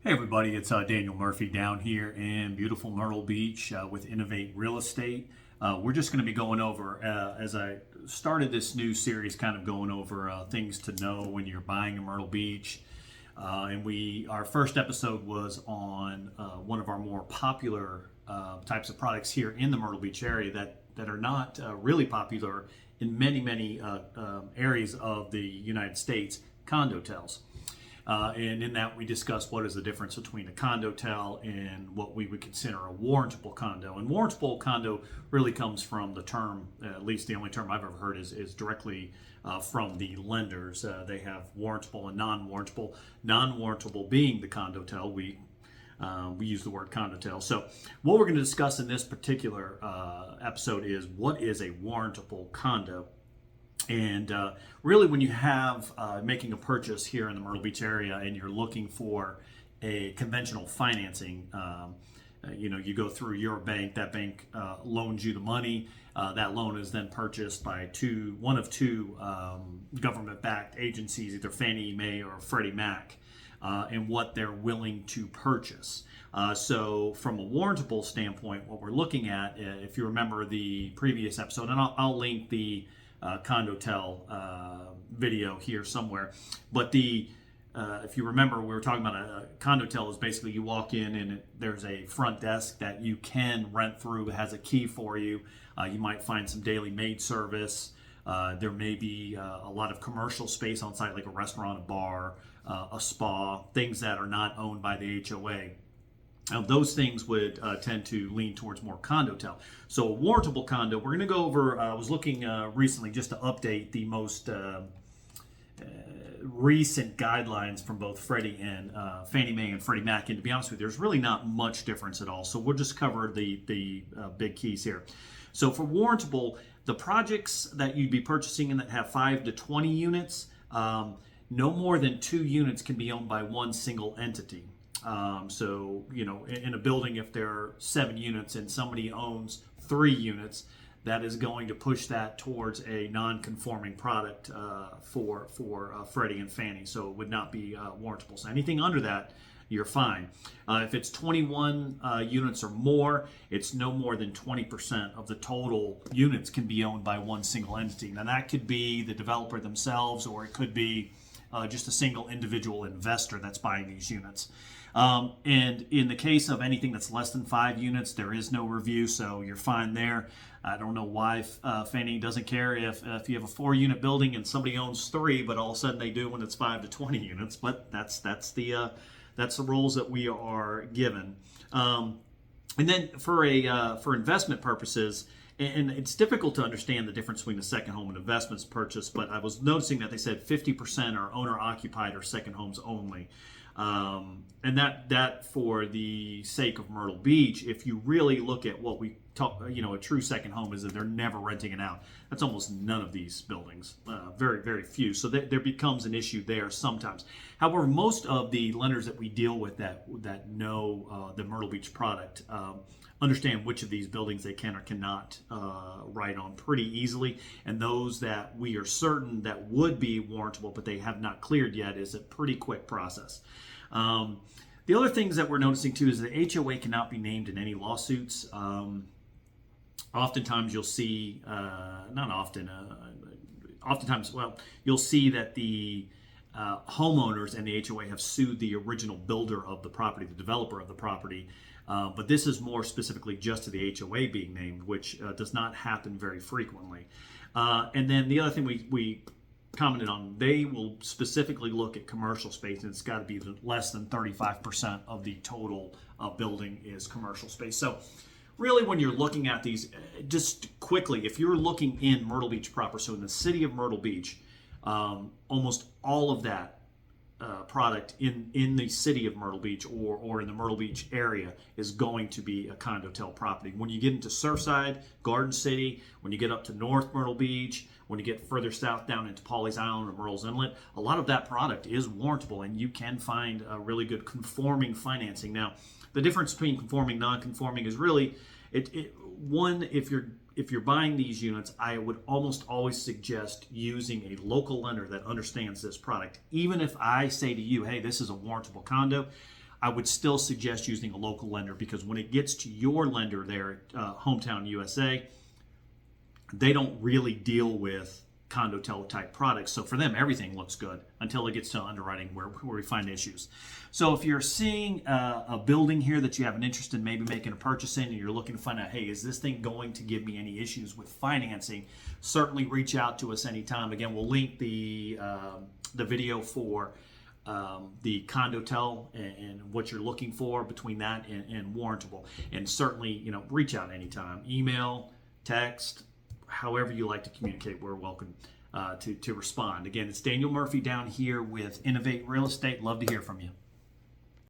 Hey everybody, it's Daniel Murphy down here in beautiful Myrtle Beach with Innovate Real Estate. We're just going to be going over, as I started this new series, kind of going over things to know when you're buying in Myrtle Beach. Our first episode was on one of our more popular types of products here in the Myrtle Beach area that are not really popular in many areas of the United States, condotels. And in that, we discussed what is the difference between a condotel and what we would consider a warrantable condo. And warrantable condo really comes from the term, at least the only term I've ever heard is directly from the lenders. They have warrantable and non-warrantable. Non-warrantable being the condotel. We use the word condotel. So what we're going to discuss in this particular episode is what is a warrantable condo. And really, when you have making a purchase here in the Myrtle Beach area and you're looking for a conventional financing, you go through your bank, that bank loans you the money. That loan is then purchased by one of two government-backed agencies, either Fannie Mae or Freddie Mac, and what they're willing to purchase. So from a warrantable standpoint, what we're looking at, if you remember the previous episode, and I'll link the condotel video here somewhere. But if you remember, we were talking about a condotel is basically you walk in and there's a front desk that you can rent through. It has a key for you. You might find some daily maid service. There may be a lot of commercial space on site, like a restaurant, a bar, a spa, things that are not owned by the HOA. Now, those things would tend to lean towards more condotel. So a warrantable condo, we're going to go over, I was looking recently just to update the most recent guidelines from both Fannie Mae and Freddie Mac. And to be honest with you, there's really not much difference at all. So we'll just cover the big keys here. So for warrantable, the projects that you'd be purchasing and that have 5 to 20 units, no more than 2 units can be owned by one single entity. In a building, if there are 7 units and somebody owns 3 units, that is going to push that towards a non-conforming product for Freddie and Fannie. So it would not be warrantable. So anything under that, you're fine. If it's 21 units or more, it's no more than 20% of the total units can be owned by one single entity. Now that could be the developer themselves, or it could be just a single individual investor that's buying these units. And in the case of anything that's less than 5 units, there is no review, so you're fine there. I don't know why Fannie doesn't care if you have a 4-unit building and somebody owns 3, but all of a sudden they do when it's 5 to 20 units. But that's the rules that we are given. And then for investment purposes, and it's difficult to understand the difference between a second home and investments purchase, but I was noticing that they said 50% are owner-occupied or second homes only. And that for the sake of Myrtle Beach, if you really look at what we talk, a true second home is that they're never renting it out. That's almost none of these buildings, very, very few. So there becomes an issue there sometimes. However, most of the lenders that we deal with that know the Myrtle Beach product understand which of these buildings they can or cannot write on pretty easily. And those that we are certain that would be warrantable, but they have not cleared yet, is a pretty quick process. The other things that we're noticing too is the HOA cannot be named in any lawsuits. Oftentimes you'll see, you'll see that the homeowners and the HOA have sued the original builder of the property, the developer of the property. But this is more specifically just to the HOA being named, which does not happen very frequently. And then the other thing we commented on, they will specifically look at commercial space, and it's got to be less than 35% of the total building is commercial space. So really, when you're looking at these, just quickly, if you're looking in Myrtle Beach proper, so in the city of Myrtle Beach, almost all of that product in the city of Myrtle Beach or in the Myrtle Beach area is going to be a condotel property. When you get into Surfside, Garden City, when you get up to North Myrtle Beach, when you get further south down into Pawleys Island or Murrells Inlet, a lot of that product is warrantable, and you can find a really good conforming financing. Now, the difference between conforming and non-conforming is really, if you're buying these units, I would almost always suggest using a local lender that understands this product. Even if I say to you, hey, this is a warrantable condo, I would still suggest using a local lender, because when it gets to your lender there at Hometown USA, they don't really deal with condotel type products. So for them, everything looks good until it gets to underwriting where we find issues. So if you're seeing a building here that you have an interest in maybe making a purchase in, and you're looking to find out, hey, is this thing going to give me any issues with financing? Certainly reach out to us anytime. Again, we'll link the video for the condotel and what you're looking for between that and Warrantable. And certainly, reach out anytime. Email, text, however you like to communicate, we're welcome to respond. Again, it's Daniel Murphy down here with Innovate Real Estate. Love to hear from you.